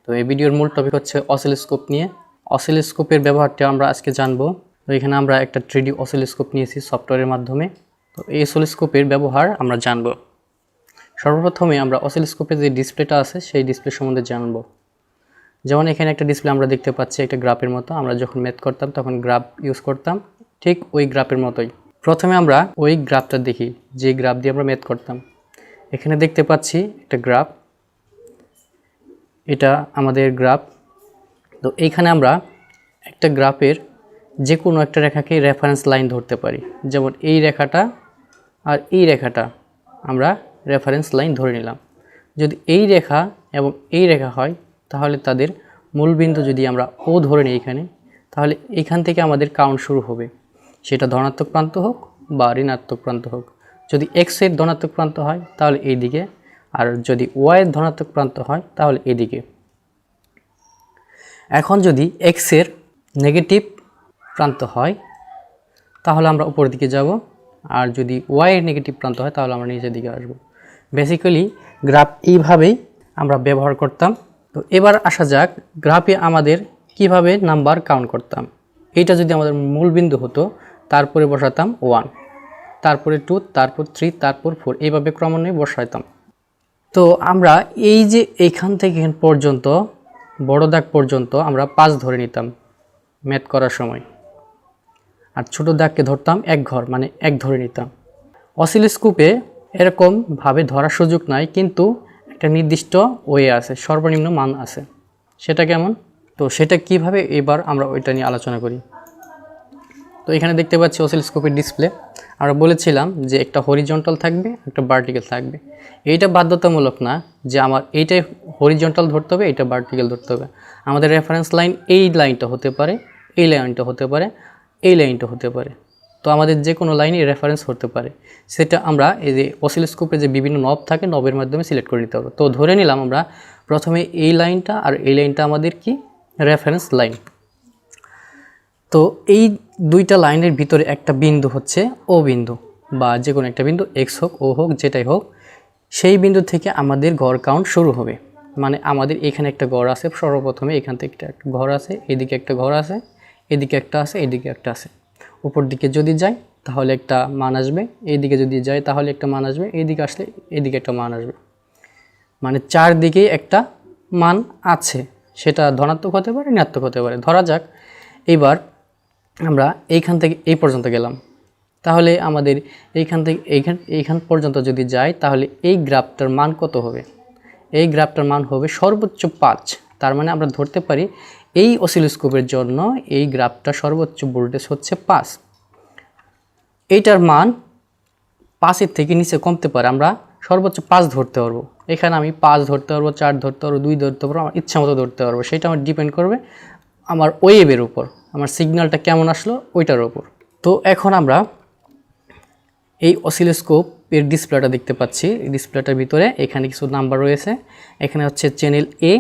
তো এই ভিডিওর মূল টপিক হচ্ছে অসিলোস্কোপ নিয়ে। অসিলোস্কোপের ব্যবহারটা আমরা আজকে জানবো। তো এখানে আমরা একটা 3D অসিলোস্কোপ নিয়েছি সফটওয়্যারের মাধ্যমে। তো এই অসিলোস্কোপের ব্যবহার আমরা জানবো। সর্বপ্রথমে আমরা অসিলোস্কোপের যে ডিসপ্লেটা আছে সেই ডিসপ্লে সম্বন্ধে জানবো। যেমন এখানে একটা ডিসপ্লে আমরা দেখতে পাচ্ছি একটা গ্রাফের মতো। আমরা যখন ম্যাথ করতাম তখন গ্রাফ ইউজ করতাম, ঠিক ওই গ্রাফের মতোই। প্রথমে আমরা ওই গ্রাফটা দেখি, যে গ্রাফ দিয়ে আমরা ম্যাথ করতাম। এখানে দেখতে পাচ্ছি একটা গ্রাফ, এটা আমাদের গ্রাফ। তো এইখানে আমরা একটা গ্রাফের যে কোনো একটা রেখাকে রেফারেন্স লাইন ধরতে পারি। যেমন এই রেখাটা আর এই রেখাটা আমরা রেফারেন্স লাইন ধরে নিলাম। যদি এই রেখা এবং এই রেখা হয় তাহলে তাদের মূলবিন্দু যদি আমরা ও ধরে নিই এখানে, তাহলে এখান থেকে আমাদের কাউন্ট শুরু হবে। সেটা ধনাত্মক প্রান্ত হোক বা ঋণাত্মক প্রান্ত হোক। যদি এক্স এর ধনাত্মক প্রান্ত হয় তাহলে এই দিকে, আর যদি ওয়াই এর ধনাত্মক প্রান্ত হয় তাহলে এদিকে। এখন যদি এক্স এর নেগেটিভ প্রান্ত হয় তাহলে আমরা উপরের দিকে যাব, আর যদি ওয়াই এর নেগেটিভ প্রান্ত হয় তাহলে আমরা নিচের দিকে আসব। বেসিক্যালি গ্রাফ এইভাবেই আমরা ব্যবহার করতাম। তো এবার আসা যাক গ্রাফে আমাদের কিভাবে নাম্বার কাউন্ট করতাম। এইটা যদি আমাদের মূল বিন্দু হতো, তারপরে বসাতাম 1, তারপরে 2, তারপর 3, তারপর 4, এইভাবে ক্রমান্বয়ে বসাইতাম। তো আমরা এই যে এইখান থেকে এখান পর্যন্ত বড় দাগ পর্যন্ত আমরা 5 ধরে নিতাম ম্যাথ করার সময়, আর ছোট দাগকে ধরতাম 1 ঘর, মানে 1 ধরে নিতাম। অসিলোস্কোপে এরকমভাবে ধরার সুযোগ নাই, কিন্তু একটা নির্দিষ্ট ওয়ে আছে, সর্বনিম্ন মান আছে। সেটা কেমন? তো সেটা কিভাবে, এবার আমরা ওইটা নিয়ে আলোচনা করি। তো এখানে দেখতে পাচ্ছি অসিলোস্কোপের ডিসপ্লে। আমরা বলেছিলাম যে একটা হরিজন্টাল থাকবে, একটা ভার্টিক্যাল থাকবে। এইটা বাধ্যতামূলক না যে আমার এইটাই হরিজন্টাল ধরতে হবে, এইটা ভার্টিক্যাল ধরতে হবে। আমাদের রেফারেন্স লাইন এই লাইনটা হতে পারে, এই লাইনটা হতে পারে, এই লাইনটা হতে পারে। তো আমাদের যে কোনো লাইনই রেফারেন্স হতে পারে। সেটা আমরা এই যে অসিলোস্কোপে যে বিভিন্ন নব থাকে, নবের মাধ্যমে সিলেক্ট করে নিতে পারবো। তো ধরে নিলাম আমরা প্রথমে এই লাইনটা আর এই লাইনটা আমাদের কি রেফারেন্স লাইন। তো এই দুইটা লাইনের ভিতরে একটা বিন্দু হচ্ছে ও বিন্দু, বা যে কোনো একটা বিন্দু এক্স হোক ও হোক যেটাই হোক, সেই বিন্দু থেকে আমাদের গড় কাউন্ট শুরু হবে। মানে আমাদের এখানে একটা গড় আছে, সর্বপ্রথমে এখান থেকে একটা ঘর আছে, এদিকে একটা ঘর আছে, এদিকে একটা আছে, এদিকে একটা আছে। উপর দিকে যদি যাই তাহলে একটা মান আসবে, এইদিকে যদি যাই তাহলে একটা মান আসবে, এইদিকে আসলে এদিকে একটা মান আসবে। মানে চারদিকে একটা মান আছে, সেটা ধনাত্মক হতে পারে, ঋণাত্মক হতে পারে। ধরা যাক এবার আমরা এইখান থেকে এই পর্যন্ত গেলাম, তাহলে আমাদের এইখান থেকে এইখান পর্যন্ত যদি যাই তাহলে এই গ্রাফটার মান কত হবে? এই গ্রাফটার মান হবে সর্বোচ্চ 5। তার মানে আমরা ধরতে পারি এই অসিলোস্কোপের জন্য এই গ্রাফটা সর্বোচ্চ ভোল্টেজ হচ্ছে 5। এইটার মান 5-এর থেকে নিচে কমতে পারে, আমরা সর্বোচ্চ 5 ধরতে পারবো। এখানে আমি 5 ধরতে পারবো, 4 ধরতে পারবো, 2 ধরতে পারবো, আমার ইচ্ছা মতো ধরতে পারবো। সেটা আমার ডিপেন্ড করবে আমার ওয়েভের উপর, আমার সিগন্যালটা কেমন আসলো ওইটার উপর। তো এখন আমরা এই অসিলোস্কোপের ডিসপ্লেটা দেখতে পাচ্ছি। এই ডিসপ্লেটার ভিতরে এখানে কিছু নাম্বার রয়েছে। এখানে হচ্ছে চ্যানেল এ,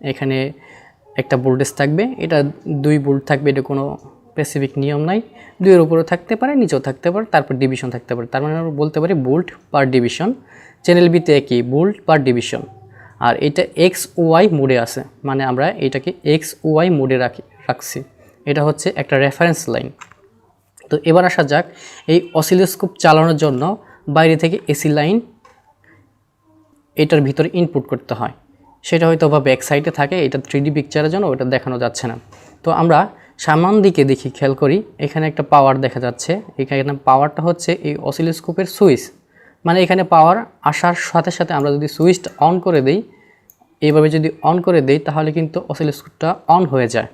এখানে একটা ভোল্টেজ থাকবে, এটা 2 ভোল্ট থাকবে, এটা কোনো স্পেসিফিক নিয়ম নাই। 2-এর উপরেও থাকতে পারে, নিচেও থাকতে পারে, তারপর ডিভিশন থাকতে পারে। তার মানে আমরা বলতে পারি ভোল্ট পার ডিভিশন। চ্যানেল বিতে একই ভোল্ট পার ডিভিশন। আর এটা এক্স ওয়াই মোডে আছে, মানে আমরা এটাকে এক্স ওয়াই মোডে রাখছি। এটা হচ্ছে একটা রেফারেন্স লাইন। তো এবার আসা যাক এই অসিলোস্কোপ চালানোর জন্য বাইরে থেকে এসি লাইন এটার ভিতরে ইনপুট করতে হয়। সেটা হয়তো বা ব্যাক সাইডে থাকে, এটা 3D পিকচারের জন্য ওটা দেখানো যাচ্ছে না। তো আমরা সামন দিকে দেখি, খেয়াল করি, এখানে একটা পাওয়ার দেখা যাচ্ছে। এখানে পাওয়ারটা হচ্ছে এই অসিলোস্কোপের সুইচ। মানে এখানে পাওয়ার আসার সাথে সাথে আমরা যদি সুইচটা অন করে দেই, এইভাবে যদি অন করে দেই তাহলে কিন্তু অসিলোস্কোপটা অন হয়ে যায়।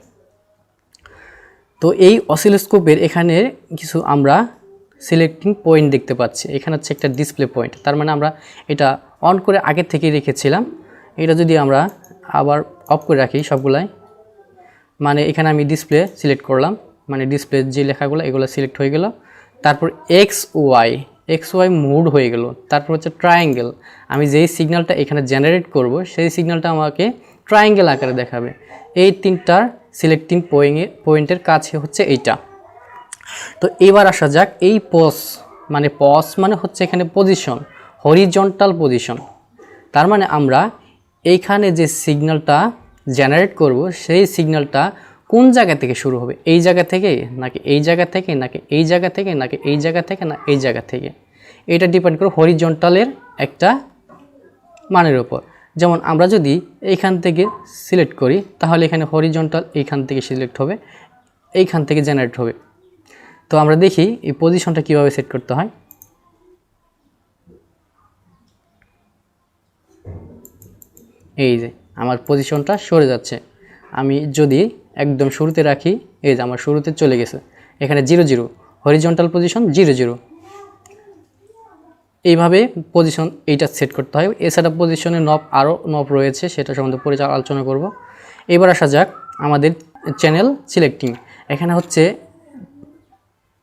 তো এই অসিলোস্কোপের এখানে কিছু আমরা সিলেক্টিং পয়েন্ট দেখতে পাচ্ছি। এখানে হচ্ছে একটা ডিসপ্লে পয়েন্ট, তার মানে আমরা এটা অন করে আগে থেকেই রেখেছিলাম। এটা যদি আমরা আবার অফ করে রাখি সবগুলাই, মানে এখানে আমি ডিসপ্লে সিলেক্ট করলাম, মানে ডিসপ্লে যে লেখাগুলো এগুলো সিলেক্ট হয়ে গেল। তারপর এক্স ওয়াই মোড হয়ে গেল। তারপর হচ্ছে ট্রায়াঙ্গেল, আমি যেই সিগন্যালটা এখানে জেনারেট করব সেই সিগন্যালটা আমাকে ট্রায়াঙ্গেল আকারে দেখাবে। এই 3টার সিলেক্টিং পয়েন্টের কাছে হচ্ছে এইটা। তো এবার আসা যাক এই পজ মানে হচ্ছে এখানে পজিশন, হরিজন্টাল পজিশন। তার মানে আমরা এইখানে যে সিগন্যালটা জেনারেট করব সেই সিগন্যালটা কোন জায়গা থেকে শুরু হবে, এই জায়গা থেকে নাকি এই জায়গা থেকে নাকি এই জায়গা থেকে নাকি এই জায়গা থেকে না এই জায়গা থেকে, এটা ডিপেন্ড করে হরিজন্টালের একটা মানের উপর। যেমন আমরা যদি এইখান থেকে সিলেক্ট করি তাহলে এখানে হরিজন্টাল এইখান থেকে সিলেক্ট হবে, এইখান থেকে জেনারেট হবে। তো আমরা দেখি এই পজিশনটা কিভাবে সেট করতে হয়। এই যে আমার পজিশনটা সরে যাচ্ছে, আমি যদি একদম শুরুতে রাখি, এই যে আমার শুরুতে চলে গেছে, এখানে 0 0 হরিজন্টাল পজিশন 0 0, এইভাবে পজিশন এইটা সেট করতে হয়। এছাড়া পজিশনে আরও নব রয়েছে, সেটা সম্বন্ধে পরে আলোচনা করব। এবার আসা যাক আমাদের চ্যানেল সিলেক্টিং। এখানে হচ্ছে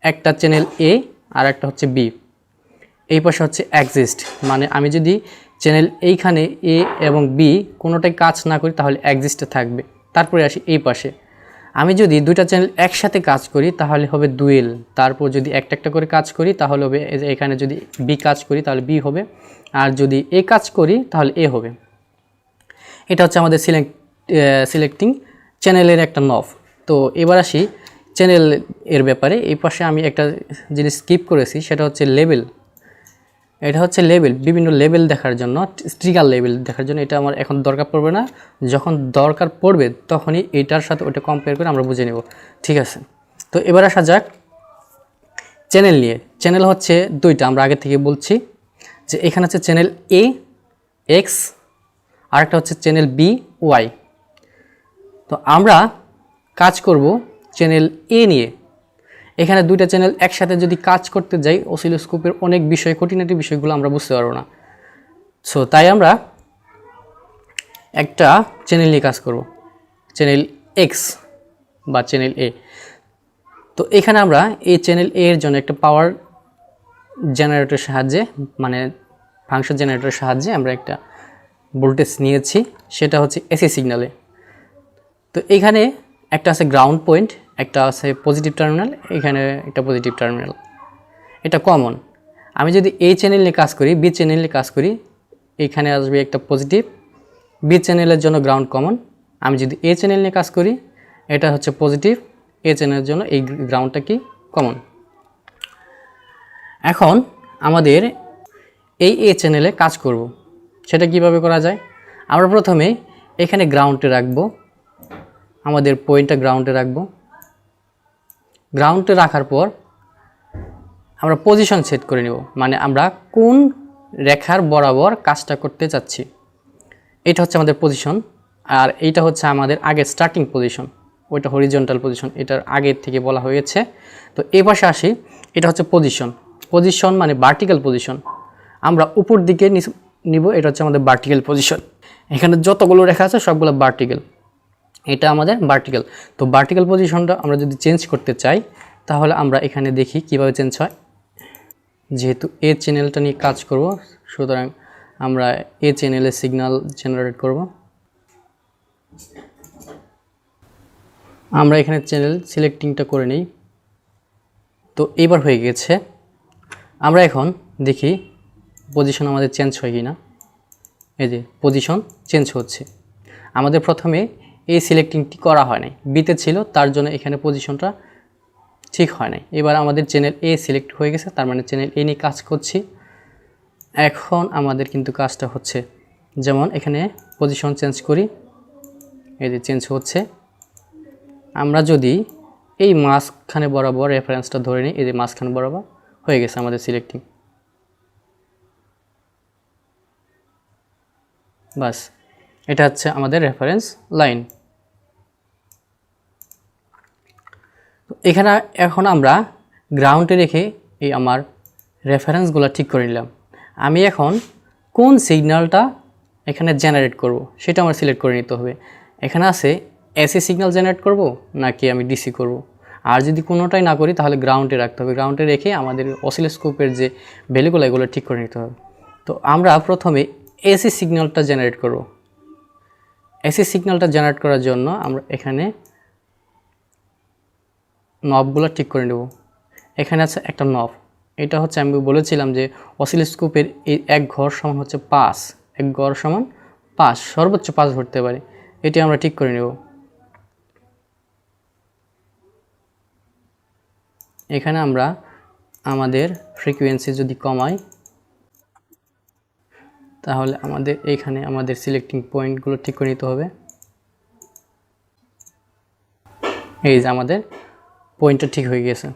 একটা চ্যানেল এ আর একটা হচ্ছে বি, এই পাশে হচ্ছে এক্সিস্ট, মানে আমি যদি চ্যানেল এইখানে এ এবং বি কোনোটাই কাজ না করি তাহলে এক্সিস্টে থাকবে। তারপরে আসি এই পাশে, আমি যদি দুইটা চ্যানেল একসাথে কাজ করি তাহলে হবে ডুয়েল। তারপর যদি একটা একটা করে কাজ করি তাহলে হবে, এখানে যদি বি কাজ করি তাহলে বি হবে, আর যদি এ কাজ করি তাহলে এ হবে। এটা হচ্ছে আমাদের সিলেক্টিং চ্যানেলের একটা নব। তো এবার আসি চ্যানেল এর ব্যাপারে। এই পাশে আমি একটা জিনিস স্কিপ করেছি, সেটা হচ্ছে লেভেল। এটা হচ্ছে লেভেল, বিভিন্ন লেভেল দেখার জন্য, ট্রিগার লেভেল দেখার জন্য। এটা আমার এখন দরকার পড়বে না, যখন দরকার পড়বে তখনই এইটার সাথে ওটা কম্পেয়ার করে আমরা বুঝে নেব। ঠিক আছে, তো এবার আসা যাক চ্যানেল নিয়ে। চ্যানেল হচ্ছে দুইটা, আমরা আগে থেকে বলছি যে এখানে হচ্ছে চ্যানেল এ এক্স, আর একটা হচ্ছে চ্যানেল বি ওয়াই। তো আমরা কাজ করব চ্যানেল এ নিয়ে। এখানে দুইটা চ্যানেল একসাথে যদি কাজ করতে যাই, অসিলোস্কোপের অনেক বিষয়, খুঁটিনাটি বিষয়গুলো আমরা বুঝতে পারবো না। সো তাই আমরা একটা চ্যানেল নিয়ে কাজ করব, চ্যানেল এক্স বা চ্যানেল এ। তো এখানে আমরা এই চ্যানেল এ এর জন্য একটা পাওয়ার জেনারেটরের সাহায্যে, মানে ফাংশন জেনারেটরের সাহায্যে আমরা একটা ভোল্টেজ নিয়েছি, সেটা হচ্ছে এসি সিগন্যালে। তো এখানে একটা আছে গ্রাউন্ড পয়েন্ট, একটা আছে পজিটিভ টার্মিনাল, এখানে একটা পজিটিভ টার্মিনাল, এটা কমন। আমি যদি এই চ্যানেল নিয়ে কাজ করি, বি চ্যানেল নিয়ে কাজ করি, এখানে আসবে একটা পজিটিভ, বি চ্যানেলের জন্য গ্রাউন্ড কমন। আমি যদি এ চ্যানেল নিয়ে কাজ করি, এটা হচ্ছে পজিটিভ, এ চ্যানেলের জন্য এই গ্রাউন্ডটা কি কমন। এখন আমাদের এই এ চ্যানেলে কাজ করব, সেটা কিভাবে করা যায়। আমরা প্রথমে এখানে গ্রাউন্ডে রাখবো, আমাদের পয়েন্টটা গ্রাউন্ডে রাখবো। গ্রাউন্ডে রাখার পর আমরা পজিশন সেট করে নেব, মানে আমরা কোন রেখার বরাবর কাজটা করতে চাচ্ছি। এটা হচ্ছে আমাদের পজিশন, আর এইটা হচ্ছে আমাদের আগের স্টার্টিং পজিশন, ওইটা হরিজন্টাল পজিশন, এটার আগের থেকে বলা হয়েছে। তো এই পাশে আসি, এটা হচ্ছে পজিশন। পজিশন মানে ভার্টিক্যাল পজিশন, আমরা উপর দিকে নিব, এটা হচ্ছে আমাদের ভার্টিক্যাল পজিশন। এখানে যতগুলো রেখা আছে সবগুলো ভার্টিক্যাল, এটা আমাদের ভার্টিক্যাল। তো ভার্টিক্যাল পজিশনটা আমরা যদি চেঞ্জ করতে চাই তাহলে আমরা এখানে দেখি কিভাবে চেঞ্জ হয়। যেহেতু এ চ্যানেলটা নিয়ে কাজ করব, সুতরাং আমরা এ চ্যানেলে সিগন্যাল জেনারেট করব। আমরা এখানে চ্যানেল সিলেক্টিংটা করে নিই। তো এবার হয়ে গেছে, আমরা এখন দেখি পজিশন আমাদের চেঞ্জ হয় কি না। এই যে পজিশন চেঞ্জ হচ্ছে। আমাদের প্রথমে এই সিলেক্টিংটি করা হয় নাই, বিতে ছিল, তার জন্য এখানে পজিশনটা ঠিক হয় নাই। এবার আমাদের চ্যানেল এ সিলেক্ট হয়ে গেছে, তার মানে চ্যানেল এ নিয়ে কাজ করছি। এখন আমাদের কিন্তু কাজটা হচ্ছে, যেমন এখানে পজিশন চেঞ্জ করি, এই যে চেঞ্জ হচ্ছে। আমরা যদি এই মাঝখানে বরাবর রেফারেন্সটা ধরে নিই, এই যে মাঝখানে বরাবর হয়ে গেছে আমাদের সিলেক্টিং, বাস। এটা হচ্ছে আমাদের রেফারেন্স লাইন। এখানে এখন আমরা গ্রাউন্ডে রেখে এই আমার রেফারেন্সগুলো ঠিক করে নিলাম। আমি এখন কোন সিগন্যালটা এখানে জেনারেট করব সেটা আমার সিলেক্ট করে নিতে হবে। এখানে আছে এসি সিগন্যাল জেনারেট করব নাকি আমি ডিসি করব। আর যদি কোনোটাই না করি তাহলে গ্রাউন্ডে রাখতে হবে। গ্রাউন্ডে রেখে আমাদের অসিলোস্কোপের যে ভ্যালুগুলো এগুলো ঠিক করে নিতে হবে। তো আমরা প্রথমে এসি সিগন্যালটা জেনারেট করব। এসি সিগন্যালটা জেনারেট করার জন্য আমরা এখানে নবগুলো ঠিক করে নেব। এখানে আছে একটা নব, এটা হচ্ছে আমি বলেছিলাম যে অসিলোস্কোপের এই এক ঘর সমান হচ্ছে 5, এক ঘর সমান 5, সর্বোচ্চ 5 ধরতে পারে। এটি আমরা ঠিক করে নেব। এখানে আমরা আমাদের ফ্রিকোয়েন্সি যদি কমাই তাহলে আমাদের এখানে আমাদের সিলেক্টিং পয়েন্টগুলো ঠিক করে নিতে হবে। এই যে আমাদের পয়েন্টটা ঠিক হয়ে গেছে।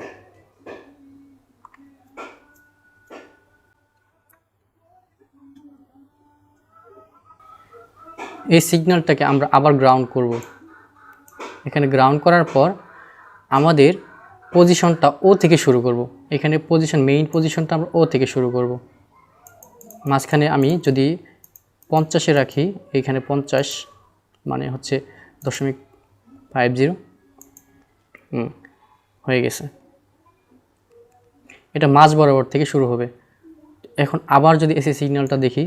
এই সিগন্যালটাকে আমরা আবার গ্রাউন্ড করব। এখানে গ্রাউন্ড করার পর আমাদের পজিশনটা ও থেকে শুরু করব। এখানে পজিশন মেইন পজিশনটা আমরা ও থেকে শুরু করব। মাঝখানে আমি যদি 50-এ রাখি, এখানে 50 মানে হচ্ছে 0.50 হয়ে গেছে। এটা মাঝ বরাবর থেকে শুরু হবে। এখন আবার যদি এসি সিগন্যালটা দেখি,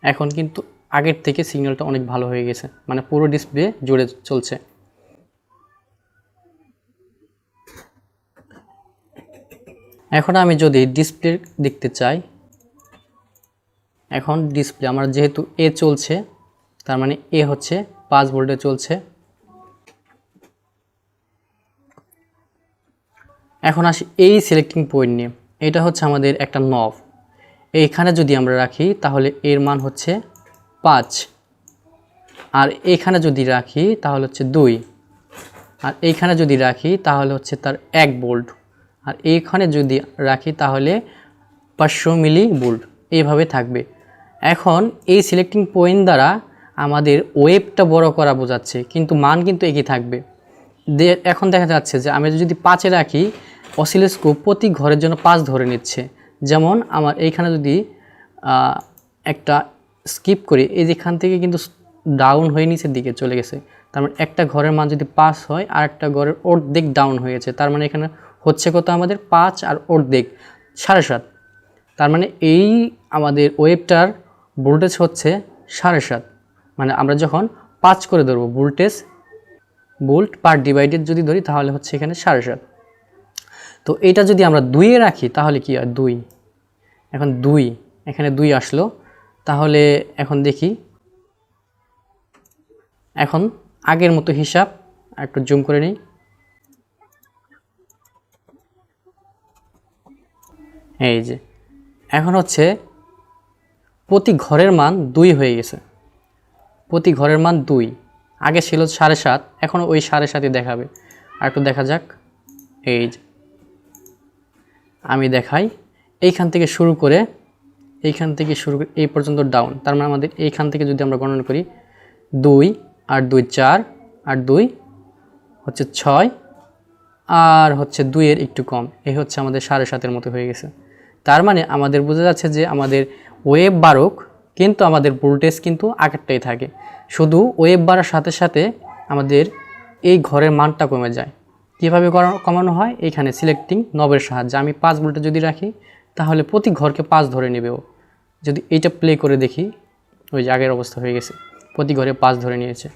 এখন কিন্তু আগের থেকে সিগন্যালটা অনেক ভালো হয়ে গেছে, মানে পুরো ডিসপ্লে জুড়ে চলছে। এখন আমি যদি ডিসপ্লে দেখতে চাই, এখন ডিসপ্লে আমার যেহেতু এ চলছে, তার মানে এ হচ্ছে 5 ভোল্টে চলছে। এখন আসি এই সিলেক্টিং পয়েন্ট নিয়ে। এটা হচ্ছে আমাদের একটা নব। এইখানে যদি আমরা রাখি তাহলে এর মান হচ্ছে 5, আর এখানে যদি রাখি তাহলে হচ্ছে 2, আর এইখানে যদি রাখি তাহলে হচ্ছে তার 1 ভোল্ট, আর এইখানে যদি রাখি তাহলে 500 মিলি ভোল্ট, এইভাবে থাকবে। এখন এই সিলেক্টিং পয়েন্ট দ্বারা আমাদের ওয়েভটা বড় করা বোঝাচ্ছে, কিন্তু মান কিন্তু একই থাকবে। এখন দেখা যাচ্ছে যে আমি যদি 5-এ রাখি, অসিলোস্কোপ প্রতি ঘরের জন্য 5 ধরে নিচ্ছে। যেমন আমার এইখানে যদি একটা স্কিপ করি, এই যেখান থেকে কিন্তু ডাউন হয়ে নিচের দিকে চলে গেছে, তার মানে একটা ঘরের মান যদি 5 হয় আর একটা ঘরের অর্ধেক ডাউন হয়ে গেছে, তার মানে এখানে হচ্ছে কত আমাদের 5 আর অর্ধেক 7.5। তার মানে এই আমাদের ওয়েভটার ভোল্টেজ হচ্ছে 7.5। মানে আমরা যখন 5 করে ধরবো ভোল্ট পার ডিভাইডেড যদি ধরি তাহলে হচ্ছে এখানে 7.5। তো এটা যদি আমরা 2-এ রাখি তাহলে কি হয়, 2, এখন 2, এখানে 2 আসলো। তাহলে এখন দেখি, এখন আগের মতো হিসাব একটু জুম করে নিই। এই যে এখন হচ্ছে প্রতি ঘরের মান 2 হয়ে গেছে। প্রতি ঘরের মান 2, আগে ছিল 7.5, এখন ওই 7.5-ই দেখাবে। আর একটু দেখা যাক। এই যে আমি দেখাই, এইখান থেকে শুরু করে এই পর্যন্ত ডাউন। তার মানে আমাদের এইখান থেকে যদি আমরা গণনা করি, 2 আর 2 4 আর 2 হচ্ছে 6, আর হচ্ছে 2-এর একটু কম, এই হচ্ছে আমাদের 7.5-এর মতো হয়ে গেছে। তার মানে আমাদের বোঝা যাচ্ছে যে আমাদের ওয়েভ বাড়ুক কিন্তু আমাদের ভোল্টেজ কিন্তু আগেরটাই থাকে, শুধু ওয়েভ বাড়ার সাথে সাথে আমাদের এই ঘরের মানটা কমে যায়। কীভাবে কমানো হয়, এইখানে সিলেক্টিং নবের সাহায্যে আমি 5 ভোল্টে যদি রাখি তাহলে প্রতি ঘরকে 5 ধরে নেবেও। যদি এইটা প্লে করে দেখি, ওই যে আগের অবস্থা হয়ে গেছে, প্রতি ঘরে 5 ধরে নিয়েছে।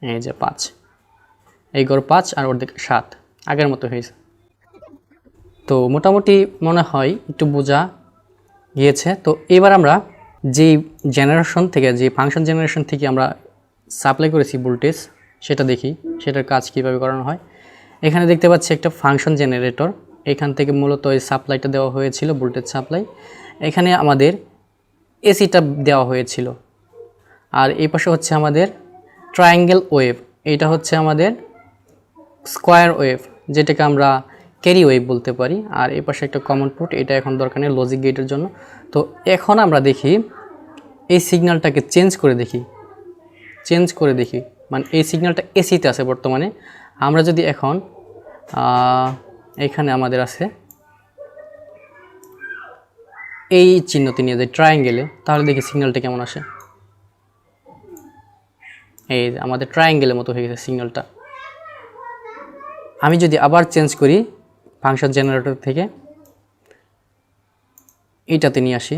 এই যে 5, এই ঘর 5 আর অর্ধেক 7, আগের মতো হয়েছে। তো মোটামুটি মনে হয় একটু বোঝা গিয়েছে। তো এবার আমরা যেই জেনারেশন থেকে, যে ফাংশন জেনারেশন থেকে আমরা সাপ্লাই করেছি ভোল্টেজ, সেটা দেখি সেটার কাজ কীভাবে করানো হয়। এখানে দেখতে পাচ্ছি একটা ফাংশন জেনারেটর। এখান থেকে মূলত এই সাপ্লাইটা দেওয়া হয়েছিল, ভোল্টেজ সাপ্লাই। এখানে আমাদের এসিটা দেওয়া হয়েছিল, আর এই পাশে হচ্ছে আমাদের ট্রায়াঙ্গেল ওয়েভ, এটা হচ্ছে আমাদের স্কোয়ার ওয়েভ, যেটাকে আমরা ক্যারি ওয়েভ বলতে পারি। আর এই পাশে একটা কমন পোর্ট, এটা এখন দরকার নেই লজিক গেটের জন্য। তো এখন আমরা দেখি এই সিগন্যালটাকে চেঞ্জ করে দেখি, মানে এই সিগন্যালটা এসিতে আছে বর্তমানে। আমরা যদি এখন এখানে আমাদের আছে এই চিহ্নটি নিয়ে যাই ট্রায়াঙ্গেলে, তাহলে দেখি সিগন্যালটা কেমন আসে। এই যে আমাদের ট্রায়াঙ্গেলের মতো হয়ে গেছে সিগন্যালটা। আমি যদি আবার চেঞ্জ করি ফাংশন জেনারেটর থেকে এইটাতে নিয়ে আসি,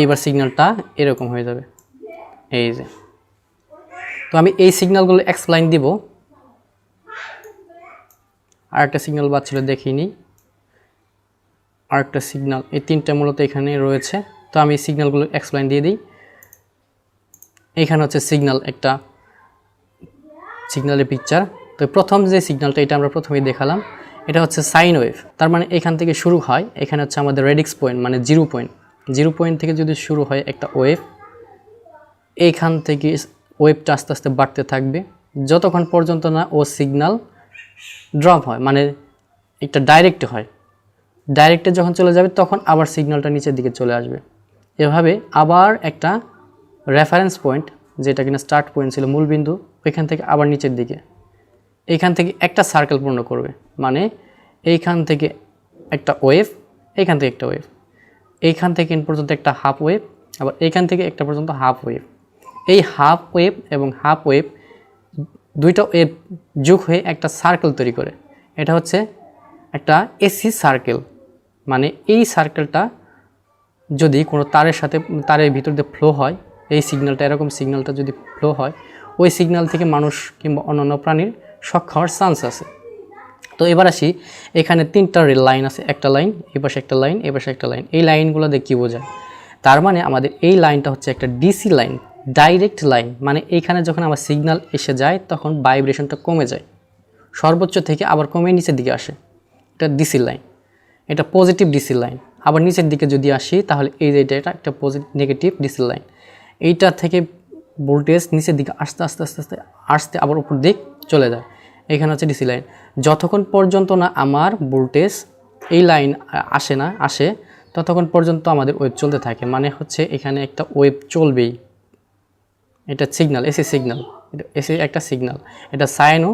এইবার সিগন্যালটা এরকম হয়ে যাবে। এই যে তো আমি এই সিগন্যালগুলো এক্সপ্লেইন দিব। আরেকটা সিগন্যাল বাজছিল দেখিয়ে নিই। আরেকটা সিগন্যাল, এই তিনটা মূলত এখানে রয়েছে। তো আমি সিগন্যালগুলো এক্সপ্লেইন দিয়ে দিই। এইখানে হচ্ছে সিগন্যাল, একটা সিগন্যালের পিকচার। তো প্রথম যে সিগন্যালটা, এটা আমরা প্রথমেই দেখালাম, এটা হচ্ছে সাইন ওয়েভ। তার মানে এখান থেকে শুরু হয়, এখানে হচ্ছে আমাদের রেডিক্স পয়েন্ট, মানে 0 পয়েন্ট। 0 পয়েন্ট থেকে যদি শুরু হয় একটা ওয়েভ, এইখান থেকে ওয়েভটা আস্তে আস্তে বাড়তে থাকবে যতক্ষণ পর্যন্ত না ও সিগন্যাল ড্রপ হয়, মানে একটা ডাইরেক্ট হয়। ডাইরেক্টে যখন চলে যাবে তখন আবার সিগন্যালটা নিচের দিকে চলে আসবে। এভাবে আবার একটা রেফারেন্স পয়েন্ট, যেটা কিনা স্টার্ট পয়েন্ট ছিল, মূল বিন্দু, ওইখান থেকে আবার নিচের দিকে, এইখান থেকে একটা সার্কেল পূর্ণ করবে। মানে এইখান থেকে একটা ওয়েভ, এইখান থেকে একটা ওয়েভ, এইখান থেকে পর্যন্ত একটা হাফ ওয়েভ, আবার এইখান থেকে একটা পর্যন্ত হাফ ওয়েভ। এই হাফ ওয়েভ এবং হাফ ওয়েভ, দুইটা ওয়েভ যোগ হয়ে একটা সার্কেল তৈরি করে। এটা হচ্ছে একটা এসি সার্কেল। মানে এই সার্কেলটা যদি কোনো তারের সাথে, তারের ভিতর দিয়ে ফ্লো হয়, এই সিগন্যালটা, এরকম সিগন্যালটা যদি ফ্লো হয়, ওই সিগন্যাল থেকে মানুষ কিংবা অন্যান্য প্রাণীর শক খাওয়ার চান্স আছে। তো এবার আসি, এখানে তিনটা লাইন আছে, একটা লাইন, এপাশে একটা লাইন, এপাশে একটা লাইন। এই লাইনগুলো দিয়ে কী বোঝায়? তার মানে আমাদের এই লাইনটা হচ্ছে একটা ডিসি লাইন, ডাইরেক্ট লাইন। মানে এইখানে যখন আমার সিগন্যাল এসে যায় তখন ভাইব্রেশনটা কমে যায়, সর্বোচ্চ থেকে আবার কমে নিচের দিকে আসে। এটা ডিসি লাইন, এটা পজিটিভ ডিসি লাইন। আবার নিচের দিকে যদি আসি তাহলে এই যে এটা একটা পজিটিভ নেগেটিভ ডিসি লাইন। এইটা থেকে ভোল্টেজ নিচের দিকে আস্তে আস্তে আস্তে আস্তে আসতে আবার উপর দিক চলে যায়। এখানে হচ্ছে ডিসি লাইন। যতক্ষণ পর্যন্ত না আমার ভোল্টেজ এই লাইন আসে ততক্ষণ পর্যন্ত আমাদের ওয়েভ চলতে থাকে। মানে হচ্ছে এখানে একটা ওয়েভ চলবেই। এটা সিগন্যাল, এসি সিগন্যাল, এটা এসি একটা সিগন্যাল, এটা সাইনো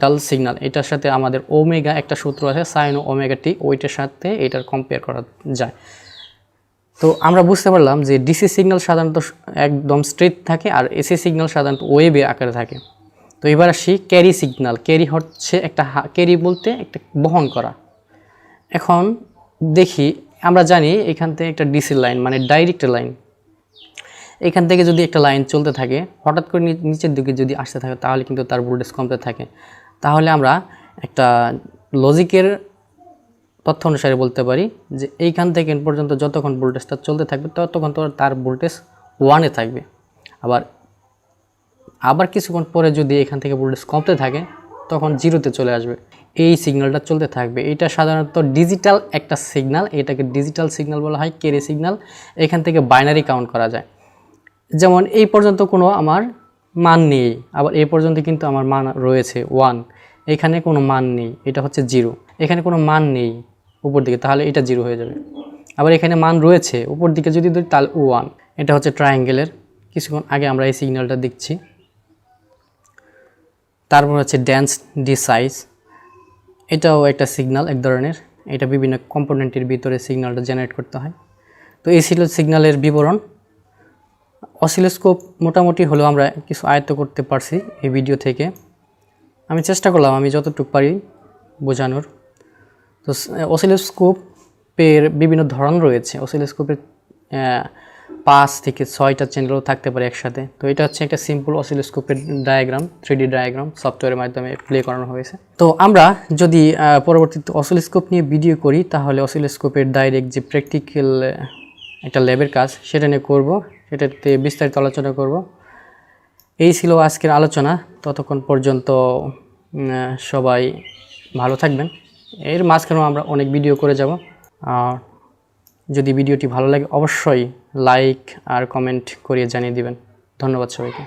ডাল সিগন্যাল। এটার সাথে আমাদের ওমেগা একটা সূত্র আছে, সাইনো ওমেগা টি, ওইটার সাথে এটার কম্পেয়ার করা যায়। তো আমরা বুঝতে পারলাম যে ডিসি সিগন্যাল সাধারণত একদম স্ট্রেট থাকে, আর এসি সিগন্যাল সাধারণত ওয়েভের আকারে থাকে। তো এবার আসি ক্যারি সিগন্যাল। ক্যারি হচ্ছে একটা, ক্যারি বলতে একটা বহন করা। এখন দেখি, আমরা জানি এখান থেকে একটা ডিসি লাইন, মানে ডাইরেক্ট লাইন, এখান থেকে যদি একটা লাইন চলতে থাকে, হঠাৎ করে নিচের দিকে যদি আসতে থাকে তাহলে কিন্তু তার ভোল্টেজ কমতে থাকে। তাহলে আমরা একটা লজিকের তথ্য অনুসারে বলতে পারি যে এইখান থেকে পর্যন্ত যতক্ষণ ভোল্টেজটা চলতে থাকবে ততক্ষণ তো তার ভোল্টেজ 1-এ থাকবে। আবার কিছুক্ষণ পরে যদি এখান থেকে ভোল্টেজ কমতে থাকে তখন 0-তে চলে আসবে। এই সিগন্যালটা চলতে থাকবে। এটা সাধারণত ডিজিটাল একটা সিগন্যাল, এটাকে ডিজিটাল সিগন্যাল বলা হয়, ক্যারি সিগন্যাল। এখান থেকে বাইনারি কাউন্ট করা যায়। যেমন এই পর্যন্ত কোনো আমার মান নেই, আবার এই পর্যন্ত কিন্তু আমার মান রয়েছে 1, এখানে কোনো মান নেই, এটা হচ্ছে 0। এখানে কোনো মান নেই উপর দিকে, তাহলে এটা 0 হয়ে যাবে। আবার এখানে মান রয়েছে উপর দিকে যদি ধরি তাহলে 1। এটা হচ্ছে ট্রায়াঙ্গেলের। কিছুক্ষণ আগে আমরা এই সিগন্যালটা দেখছি। তারপর হচ্ছে ড্যান্স ডি সাইজ, এটাও একটা সিগন্যাল এক ধরনের। এটা বিভিন্ন কম্পোনেন্টের ভিতরে সিগন্যালটা জেনারেট করতে হয়। তো এই ছিল সিগন্যালের বিবরণ। অসিলোস্কোপ মোটামুটি হলেও আমরা কিছু আয়ত্ত করতে পারছি এই ভিডিও থেকে। আমি চেষ্টা করলাম আমি যতটুকু পারি বোঝানোর। তো অসিলোস্কোপের বিভিন্ন ধরন রয়েছে। অসিলোস্কোপের 5 থেকে 6টা চ্যানেলও থাকতে পারে একসাথে। তো এটা হচ্ছে একটা সিম্পল অসিলোস্কোপের ডায়াগ্রাম, 3D ডায়াগ্রাম সফটওয়্যারের মাধ্যমে প্লে করানো হয়েছে। তো আমরা যদি পরবর্তীতে অসিলোস্কোপ নিয়ে ভিডিও করি তাহলে অসিলোস্কোপের ডাইরেক্ট যে প্র্যাকটিক্যাল একটা ল্যাবের কাজ সেটা নিয়ে করব, সেটাতে বিস্তারিত আলোচনা করব। এই ছিল আজকের আলোচনা। ততক্ষণ পর্যন্ত সবাই ভালো থাকবেন। এর মাঝখানেও আমরা অনেক ভিডিও করে যাব। আর যদি ভিডিওটি ভালো লাগে অবশ্যই লাইক আর কমেন্ট করিয়ে জানিয়ে দিবেন। ধন্যবাদ সবাইকে।